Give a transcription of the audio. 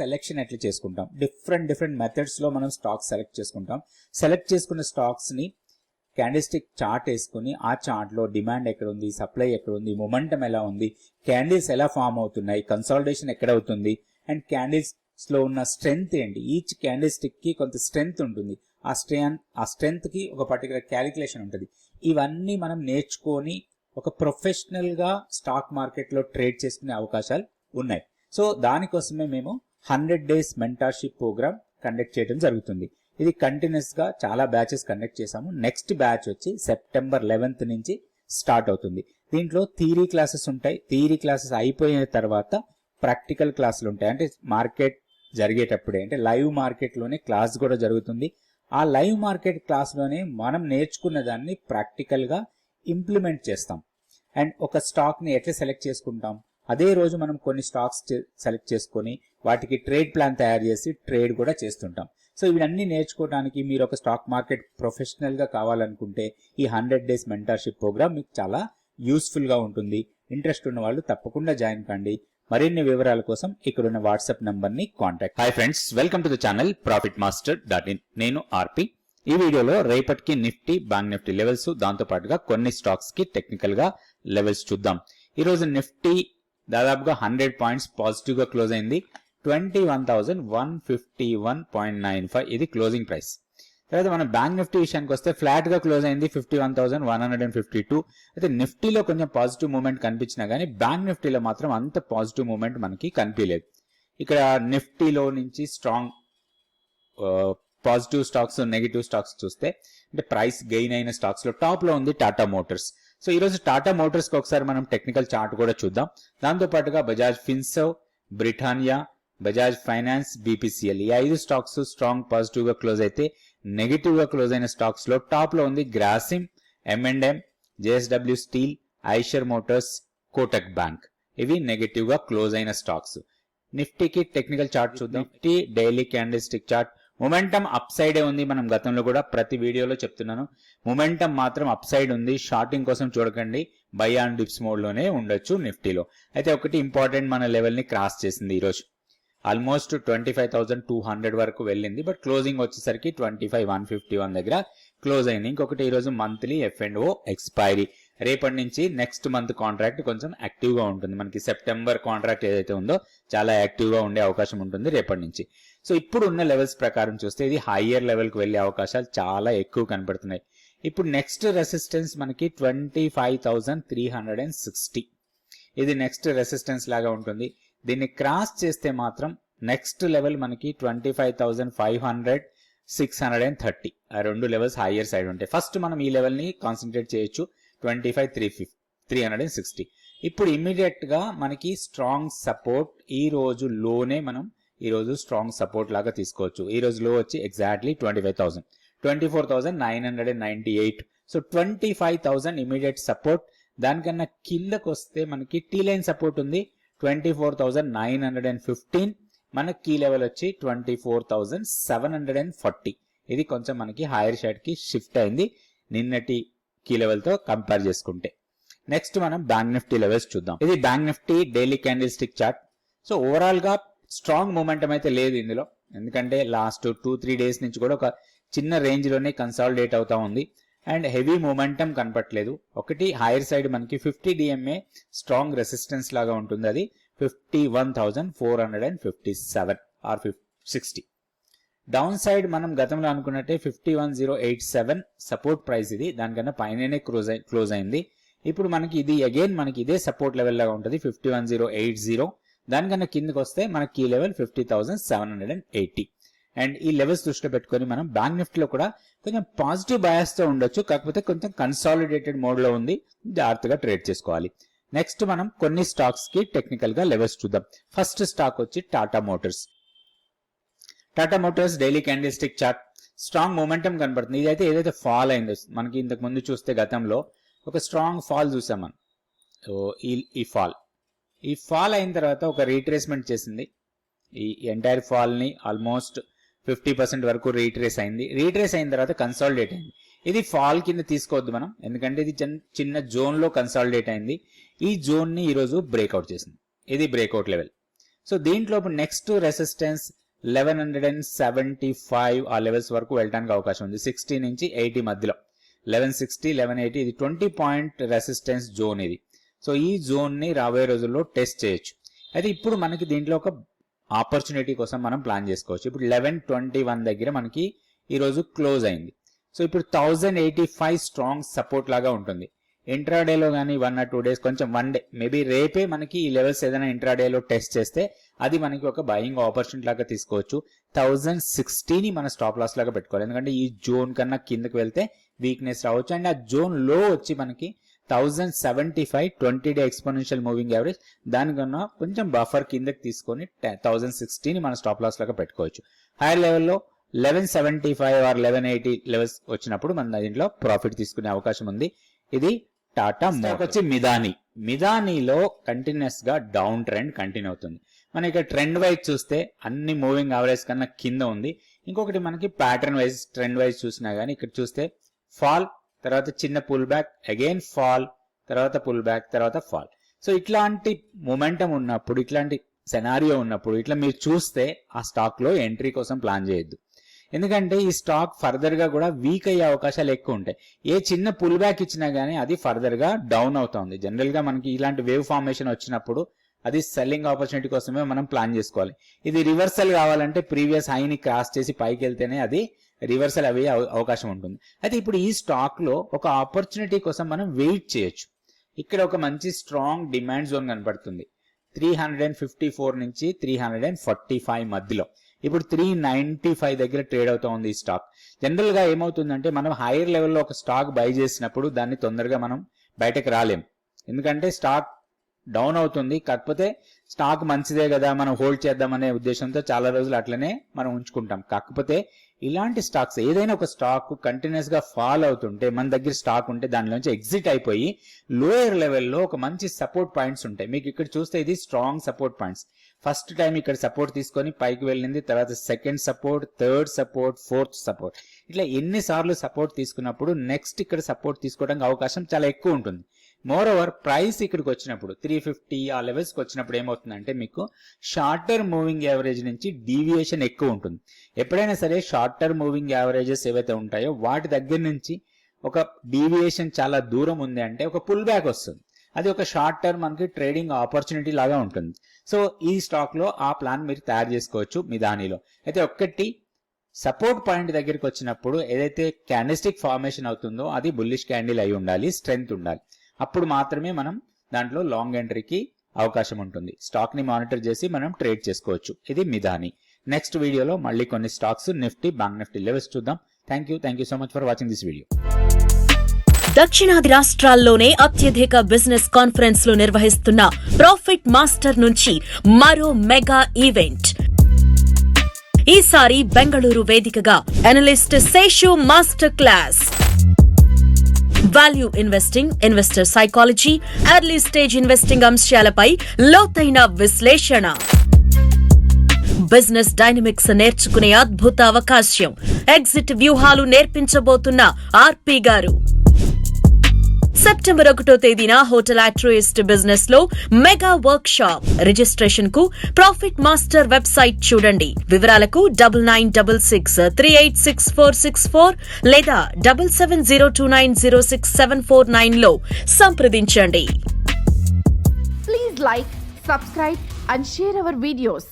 Selection ఎట్లా చేసుకుంటాం, different methods లో మనం స్టాక్స్ సెలెక్ట్ చేసుకుంటాం. సెలెక్ట్ చేసుకున్న స్టాక్స్ ని క్యాండిల్స్టిక్ చార్ట్ వేసుకుని ఆ చార్ట్ లో డిమాండ్ ఎక్కడ ఉంది, సప్లై ఎక్కడ ఉంది, మొమెంటం ఎలా ఉంది, క్యాండిల్స్ ఎలా ఫామ్ అవుతున్నాయి, కన్సాలిడేషన్ ఎక్కడ అవుతుంది, అండ్ క్యాండిల్స్ లో ఉన్న స్ట్రెంగ్త్ ఏంటి. ఈచ్ క్యాండిల్ స్టిక్ కి కొంత స్ట్రెంగ్త్ ఉంటుంది. ఆ స్ట్రెంగ్త్ కి ఒక పర్టికులర్ క్యాలిక్యులేషన్ ఉంటుంది. ఇవన్నీ మనం నేర్చుకొని ఒక ప్రొఫెషనల్ గా స్టాక్ మార్కెట్ లో ట్రేడ్ చేసుకునే అవకాశాలు ఉన్నాయి. సో దానికోసమే మేము 100 days మెంటర్షిప్ ప్రోగ్రామ్ కండక్ట్ చేయడం జరుగుతుంది. ఇది కంటిన్యూస్ గా చాలా బ్యాచెస్ కండక్ట్ చేశాము. నెక్స్ట్ బ్యాచ్ వచ్చి September 11th నుంచి స్టార్ట్ అవుతుంది. దీంట్లో థియరీ క్లాసెస్ ఉంటాయి. థియరీ క్లాసెస్ అయిపోయిన తర్వాత ప్రాక్టికల్ క్లాసులు ఉంటాయి. అంటే మార్కెట్ జరిగేటప్పుడే, అంటే లైవ్ మార్కెట్ లోనే క్లాస్ కూడా జరుగుతుంది. ఆ లైవ్ మార్కెట్ క్లాస్ లోనే మనం నేర్చుకున్న దాన్ని ప్రాక్టికల్ గా ఇంప్లిమెంట్ చేస్తాం. అండ్ ఒక స్టాక్ ని ఎట్లా సెలెక్ట్ చేసుకుంటాం, అదే రోజు మనం కొన్ని స్టాక్స్ సెలెక్ట్ చేసుకొని వాటికి ట్రేడ్ ప్లాన్ తయారు చేసి ట్రేడ్ కూడా చేస్తుంటాం. సో ఇవన్నీ నేర్చుకోవడానికి మీరు ఒక స్టాక్ మార్కెట్ ప్రొఫెషనల్ గా కావాలనుకుంటే ఈ 100 days మెంటర్షిప్ ప్రోగ్రామ్ మీకు చాలా యూస్ఫుల్ గా ఉంటుంది. ఇంట్రెస్ట్ ఉన్న వాళ్ళు తప్పకుండా జాయిన్ కండి. మరిన్ని వివరాల కోసం ఇక్కడున్న వాట్సాప్ నంబర్ ని contact. Hi friends, welcome to the channel profitmaster.in. నేను ఆర్పి. ఈ వీడియోలో రేపటికి నిఫ్టీ, బ్యాంక్ నిఫ్టీ లెవెల్స్, దాంతో పాటుగా కొన్ని స్టాక్స్ కి టెక్నికల్ గా లెవెల్స్ చూద్దాం. ఈ రోజు నిఫ్టీ దాదాపుగా 100 పాయింట్స్ పాజిటివ్ గా క్లోజ్ అయింది. 21,151.95 ఇది క్లోజింగ్ ప్రైస్. తర్వాత మన బ్యాంక్ నిఫ్టీ విషయానికి వస్తే ఫ్లాట్ గా క్లోజ్ అయింది 51,152. అయితే నిఫ్టీలో కొంచెం పాజిటివ్ మూవ్మెంట్ కనిపించినా గానీ బ్యాంక్ నిఫ్టీలో మాత్రం అంత పాజిటివ్ మూవ్మెంట్ మనకి కనిపించలేదు. ఇక్కడ నిఫ్టీలో నుంచి strong positive stocks, negative stocks చూస్తే అంటే ప్రైస్ గెయిన్ అయిన స్టాక్స్ లో టాప్ లో ఉంది టాటా మోటార్స్. సో ఈ రోజు టాటా మోటార్స్ కి ఒకసారి మనం టెక్నికల్ చార్ట్ కూడా చూద్దాం. దాంతో పాటుగా Bajaj Finserv, Britannia, Bajaj finance, BPCL ఈ 5 స్టాక్స్ స్ట్రాంగ్ పాజిటివ్ గా క్లోజ్ అయితే నెగిటివ్ గా క్లోజ్ అయిన స్టాక్స్ లో టాప్ లో ఉంది Grasim, M&M, JSW steel, Eicher Motors, Kotak bank. ఇవి నెగిటివ్ గా క్లోజ్ అయిన స్టాక్స్. నిఫ్టీకి టెక్నికల్ చార్ట్ చూద్దాం. Nifty daily candle stick chart momentum up సైడే ఉంది. మనం గతంలో కూడా ప్రతి వీడియోలో చెప్తున్నాను, మొమెంటం మాత్రం అప్ సైడ్ ఉంది. షార్టింగ్ కోసం చూడకండి, బై ఆన్ డిప్స్ మోడ్ లోనే ఉండొచ్చు నిఫ్టీలో. అయితే ఒకటి ఇంపార్టెంట్, మన లెవెల్ ని క్రాస్ చేసింది ఈ రోజు. ఆల్మోస్ట్ 25,200 వరకు వెళ్ళింది. బట్ క్లోజింగ్ వచ్చేసరికి 25,151 దగ్గర క్లోజ్ అయింది. ఇంకొకటి ఈ రోజు మంత్లీ F&O ఎక్స్పైరీ. రేపటి నుంచి నెక్స్ట్ మంత్ కాంట్రాక్ట్ కొంచెం యాక్టివ్ గా ఉంటుంది. మనకి సెప్టెంబర్ కాంట్రాక్ట్ ఏదైతే ఉందో చాలా యాక్టివ్ గా ఉండే అవకాశం ఉంటుంది రేపటి నుంచి. సో ఇప్పుడు ఉన్న లెవెల్స్ ప్రకారం చూస్తే ఇది హైయర్ లెవెల్ కు వెళ్లే అవకాశాలు చాలా ఎక్కువ కనపడుతున్నాయి. ఇప్పుడు నెక్స్ట్ రెసిస్టెన్స్ మనకి 25,360. ఇది నెక్స్ట్ రెసిస్టెన్స్ లాగా ఉంటుంది. దీన్ని క్రాస్ చేస్తే మాత్రం నెక్స్ట్ లెవెల్ మనకి 25,500, 630. ఆ రెండు లెవెల్స్ హైయర్ సైడ్ ఉంటాయి. ఫస్ట్ మనం ఈ లెవెల్ ని కాన్సన్ట్రేట్ చేయొచ్చు, 25,360. ఇప్పుడు ఇమీడియట్ గా మనకి స్ట్రాంగ్ సపోర్ట్ ఈ రోజు లోనే మనం ఈ రోజు స్ట్రాంగ్ సపోర్ట్ లాగా తీసుకోవచ్చు. ఈ రోజు లో వచ్చి ఎగ్జాక్ట్లీ 25,000, 24,998. So 25,000 immediate support. దానికన్నా కిందకు వస్తే మనకి టీ లైన్ సపోర్ట్ ఉంది 24,915. మన కీ లెవెల్ వచ్చి 24,740. ఇది కొంచెం మనకి హైయర్ సైడ్ కి షిఫ్ట్ అయింది నిన్నటి కీ లెవెల్ తో కంపేర్ చేసుకుంటే. నెక్స్ట్ మనం బ్యాంక్ నిఫ్టీ లెవెల్స్ చూద్దాం. ఇది bank Nifty daily candle stick chart. So overall గా స్ట్రాంగ్ మూమెంటం అయితే లేదు ఇందులో, ఎందుకంటే లాస్ట్ 2-3 days నుంచి కూడా ఒక చిన్న రేంజ్ లోనే కన్సాలిడేట్ అవుతా ఉంది అండ్ హెవీ మూమెంటం కనపట్లేదు. ఒకటి హైయర్ సైడ్ మనకి 50 DMA స్ట్రాంగ్ రెసిస్టెన్స్ లాగా ఉంటుంది, అది 51,457 ఆర్ 60. డౌన్ సైడ్ మనం గతంలో అనుకున్నట్టే 51,087 సపోర్ట్ ప్రైస్. ఇది దానికన్నా పైననే క్లోజ్ అయింది. ఇప్పుడు మనకి ఇది అగైన్ మనకి ఇదే సపోర్ట్ లెవెల్ లాగా ఉంటుంది 51,080. దానికన్నా కిందకి వస్తే మన కీ లెవెల్ 50,780. అండ్ ఈ లెవెల్స్ దృష్టిలో పెట్టుకొని మనం బ్యాంక్ నిఫ్టీలో కూడా కొంచెం పాజిటివ్ బయాస్ తో ఉండొచ్చు, కాకపోతే కొంచెం కన్సాలిడేటెడ్ మోడ్ లో ఉంది, జాగ్రత్తగా ట్రేడ్ చేసుకోవాలి. నెక్స్ట్ మనం కొన్ని స్టాక్స్ కి టెక్నికల్ గా లెవెల్స్ చూద్దాం. ఫస్ట్ స్టాక్ వచ్చి Tata Motors. Tata Motors daily candle stick chart strong momentum కనబడుతుంది. ఇదైతే ఏదైతే ఫాల్ అయిందో మనకి ఇంతకు ముందు చూస్తే గతంలో ఒక స్ట్రాంగ్ ఫాల్ చూసాం మనం. ఈ ఫాల్ అయిన తర్వాత ఒక రీట్రేస్మెంట్ చేసింది. ఈ ఎంటైర్ ఫాల్ ని ఆల్మోస్ట్ 50% వరకు రీట్రేస్ అయింది. రీట్రేస్ అయిన తర్వాత కన్సాలిడేట్ అయింది. ఇది ఫాల్ కింద తీసుకోవద్దు మనం, ఎందుకంటే ఇది చిన్న జోన్ లో కన్సాలిడేట్ అయింది. ఈ జోన్ ని ఈ రోజు బ్రేక్అవుట్ చేసింది. ఇది బ్రేక్అవుట్ లెవెల్. సో దీంట్లో నెక్స్ట్ రెసిస్టెన్స్ 1175 ఆ లెవెల్స్ వరకు వెళ్ళడానికి అవకాశం ఉంది. 60 నుంచి 80 మధ్యలో 1160 1180 ఇది 20 పాయింట్ రెసిస్టెన్స్ జోన్ ఇది. సో ఈ జోన్ ని రాబోయే రోజుల్లో టెస్ట్ చేయొచ్చు. అయితే ఇప్పుడు మనకి దీంట్లో ఒక ఆపర్చునిటీ కోసం మనం ప్లాన్ చేసుకోవచ్చు. ఇప్పుడు 1121 దగ్గర మనకి ఈ రోజు క్లోజ్ అయింది. సో ఇప్పుడు 1085 స్ట్రాంగ్ సపోర్ట్ లాగా ఉంటుంది. ఇంట్రాడేలో కానీ 1 or 2 days కొంచెం 1 day మేబీ రేపే మనకి ఈ లెవెల్స్ ఏదైనా ఇంట్రాడేలో టెస్ట్ చేస్తే అది మనకి ఒక బయింగ్ ఆపర్చునిటీ లాగా తీసుకోవచ్చు. 1060ని మన స్టాప్ లాస్ లాగా పెట్టుకోవాలి. ఎందుకంటే ఈ జోన్ కన్నా కిందకి వెళ్తే వీక్నెస్ రావచ్చు. అండ్ ఆ జోన్ లో వచ్చి మనకి 1075 20-day ఎక్స్పోనెన్షియల్ మూవింగ్ యావరేజ్, దానికన్నా కొంచెం బఫర్ కిందకి తీసుకొని 1060ని మన స్టాప్ లాస్ లాగా పెట్టుకోవచ్చు. హైయర్ లెవెల్లో 1175 or 1180 లెవెల్స్ వచ్చినప్పుడు మన దీంట్లో ప్రాఫిట్ తీసుకునే అవకాశం ఉంది. ఇది టాటా మోటార్స్. వచ్చి మిదానీలో కంటిన్యూస్ గా డౌన్ ట్రెండ్ కంటిన్యూ అవుతుంది. మన ఇక్కడ ట్రెండ్ వైజ్ చూస్తే అన్ని మూవింగ్ యావరేజ్ కన్నా కింద ఉంది. ఇంకొకటి మనకి ప్యాటర్న్ వైజ్ ట్రెండ్ వైజ్ చూసినా గానీ ఇక్కడ చూస్తే ఫాల్, తర్వాత చిన్న పుల్ బ్యాక్, అగైన్ ఫాల్, తర్వాత పుల్ బ్యాక్, తర్వాత ఫాల్. సో ఇట్లాంటి మొమెంటం ఉన్నప్పుడు, ఇట్లాంటి సెనారియో ఉన్నప్పుడు ఇట్లా మీరు చూస్తే ఆ స్టాక్ లో ఎంట్రీ కోసం ప్లాన్ చేయొద్దు. ఎందుకంటే ఈ స్టాక్ ఫర్దర్ గా కూడా వీక్ అయ్యే అవకాశాలు ఎక్కువ ఉంటాయి. ఏ చిన్న పుల్ బ్యాక్ ఇచ్చినా గానీ అది ఫర్దర్ గా డౌన్ అవుతుంది. జనరల్ గా మనకి ఇలాంటి వేవ్ ఫార్మేషన్ వచ్చినప్పుడు అది సెల్లింగ్ ఆపర్చునిటీ కోసమే మనం ప్లాన్ చేసుకోవాలి. ఇది రివర్సల్ కావాలంటే ప్రీవియస్ హైని క్రాస్ చేసి పైకి వెళ్తేనే అది రివర్సల్ అయ్యే అవకాశం ఉంటుంది. అయితే ఇప్పుడు ఈ స్టాక్ లో ఒక ఆపర్చునిటీ కోసం మనం వెయిట్ చేయొచ్చు. ఇక్కడ ఒక మంచి స్ట్రాంగ్ డిమాండ్ జోన్ కనపడుతుంది 354 నుంచి 345 మధ్యలో. ఇప్పుడు 395 దగ్గర ట్రేడ్ అవుతా ఉంది ఈ స్టాక్. జనరల్ గా ఏమవుతుందంటే మనం హైయర్ లెవెల్లో ఒక స్టాక్ బై చేసినప్పుడు దాన్ని తొందరగా మనం బయటకు రాలేం. ఎందుకంటే స్టాక్ డౌన్ అవుతుంది. కాకపోతే స్టాక్ మంచిదే కదా మనం హోల్డ్ చేద్దామనే ఉద్దేశంతో చాలా రోజులు అట్లనే మనం ఉంచుకుంటాం. కాకపోతే ఇలాంటి స్టాక్స్ ఏదైనా ఒక స్టాక్ కంటిన్యూస్ గా ఫాల్ అవుతుంటే మన దగ్గర స్టాక్ ఉంటే దానిలోంచి ఎగ్జిట్ అయిపోయి లోయర్ లెవెల్లో ఒక మంచి సపోర్ట్ పాయింట్స్ ఉంటాయి. మీకు ఇక్కడ చూస్తే ఇది strong support points. First time ఇక్కడ సపోర్ట్ తీసుకొని పైకి వెళ్ళింది, తర్వాత second support, third support, fourth support. ఇట్లా ఎన్నిసార్లు సపోర్ట్ తీసుకున్నప్పుడు నెక్స్ట్ ఇక్కడ సపోర్ట్ తీసుకోవడానికి అవకాశం చాలా ఎక్కువ ఉంటుంది. మోర్ ఓవర్ ప్రైస్ ఇక్కడికి వచ్చినప్పుడు 350 ఆ లెవెల్స్కి వచ్చినప్పుడు ఏమవుతుందంటే మీకు షార్ట్ టర్మ్ మూవింగ్ యావరేజ్ నుంచి డీవియేషన్ ఎక్కువ ఉంటుంది. ఎప్పుడైనా సరే షార్ట్ టర్మ్ మూవింగ్ యావరేజెస్ ఏవైతే ఉంటాయో వాటి దగ్గర నుంచి ఒక డీవియేషన్ చాలా దూరం ఉంది అంటే ఒక పుల్ బ్యాక్ వస్తుంది. అది ఒక షార్ట్ టర్మ్ మనకి ట్రేడింగ్ ఆపర్చునిటీ లాగా ఉంటుంది. సో ఈ స్టాక్ లో ఆ ప్లాన్ మీరు తయారు చేసుకోవచ్చు మిదానీలో. అయితే ఒక్కటి సపోర్ట్ పాయింట్ దగ్గరికి వచ్చినప్పుడు ఏదైతే క్యాండిల్స్టిక్ ఫార్మేషన్ అవుతుందో అది బుల్లిష్ క్యాండిల్ అయి ఉండాలి, స్ట్రెంగ్త్ ఉండాలి. అప్పుడు మాత్రమే మనం దాంట్లో లాంగ్ ఎంట్రీకి అవకాశం ఉంటుంది. స్టాక్ ని మానిటర్ చేసి మనం ట్రేడ్ చేసుకోవచ్చు. ఇది మిదాని. నెక్స్ట్ వీడియోలో మళ్ళీ కొన్ని stocks Nifty, bank Nifty levels చూద్దాం. Thank you so much for watching this video. దక్షిణాది రాష్ట్రాల్లోనే అత్యధిక బిజినెస్ కాన్ఫరెన్స్ లు నిర్వహిస్తున్న ప్రాఫిట్ మాస్టర్ నుంచి మరో మెగా ఈవెంట్. ఈసారి బెంగళూరు వేదికగా analyst Seshu master class. Value investing, investor psychology, early stage investing అంశాలపై లోతైన విశ్లేషణ. బిజినెస్ డైనమిక్స్ నేర్చుకునే అద్భుత అవకాశం. ఎగ్జిట్ వ్యూహాలు నేర్పించబోతున్న ఆర్పి గారు. సెప్టెంబర్ 1వ తేదీన హోటల్ ఆట్రోయిస్ట్ బిజినెస్ లో మెగా వర్క్ షాప్. రిజిస్ట్రేషన్ కు ప్రాఫిట్ మాస్టర్ వెబ్సైట్ చూడండి. వివరాలకు 9966386464 లేదా 7702906749 లో సంప్రదించండి. Please like, subscribe and share our videos.